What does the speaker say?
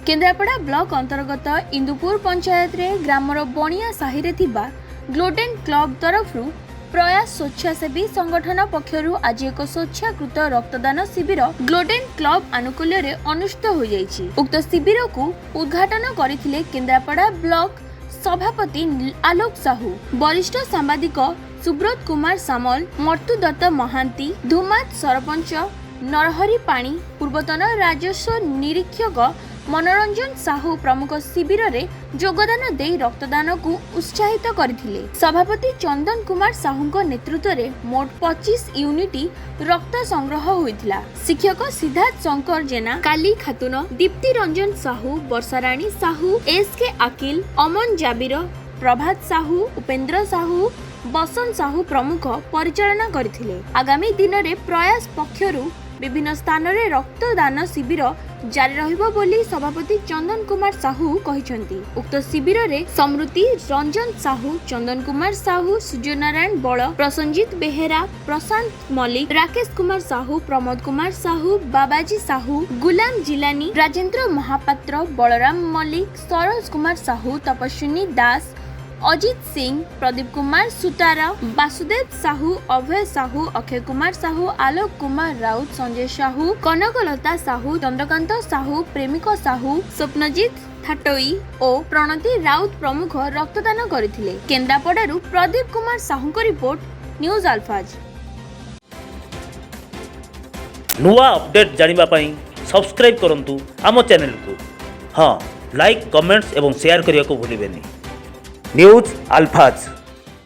Kendrapara block अंतर्गत इंदुपुर पंचायत रे grammar बणिया साहि रे थिबा ग्लोडेन क्लब तरफ प्रयास स्वेच्छासेवी संगठन पक्षरु आज एक स्वेच्छाकृत रक्तदान शिविर ग्लोडेन क्लब आनुकूल्य रे अनुष्ठित हो जायछि। उक्त शिविर को उद्घाटन करथिले केन्द्रापड़ा ब्लॉक सभापति आलोक साहू, वरिष्ठ सांबादिक सुब्रत कुमार सामल, मर्तुदत्त महांती, धुमात सरपंच नरहरी पाणी, पूर्वतन राजस्व निरीक्षक मनोरंजन साहू प्रमुख शिविर रे योगदान दे रक्तदान को उत्साहित करथिले। सभापति चंदन कुमार साहू नेतृत्व रे मोट 25 यूनिटी रक्त संग्रह होइथिला। शिक्षक सिद्धार्थ शंकर जेना, काली खातुन, दीप्ति रंजन साहू, वर्षाराणी साहू, एसके अकिल, अमन जाबिर, प्रभात साहू, उपेंद्र साहू, बसंत साहू प्रमुख परिचालना करथिले। आगामी दिन रे प्रयास पक्षरु विभिन्न स्थान रे रक्तदान शिविर जारी रहिबो बोली सभापति चंदन कुमार साहू कहिसंती। उक्त शिविर रे समृद्धि रंजन साहू, चंदन कुमार साहू, सूर्यनारायण बळ, प्रसंजित बेहेरा, प्रशांत मलिक, राकेश कुमार साहू, प्रमोद कुमार साहू, बाबाजी साहू, गुलाम जिलानी, राजेंद्र महापात्र, बलराम मलिक, सरोज कुमार साहू, तपस्विनी दास, अजित सिंह, प्रदीप कुमार सुतारा, वासुदेव साहू, अभय साहू, अक्षय कुमार साहू, आलोक कुमार राउत, संजय साहू, कनकलता साहू, चंद्रकांत साहू, प्रेमिक साहू, स्वप्नजित थाटोई और प्रणति राउत प्रमुख रक्तदान करथिले। केन्द्रापड़ारू प्रदीप कुमार साहू को रिपोर्ट, न्यूज अल्फाज। नुआ अपडेट जानिबा पई सब्सक्राइब करंतु आम चैनल को। हाँ, लाइक, कमेंट्स एवं शेयर करिया को भूलिबेनी। न्यूज अल्फाज।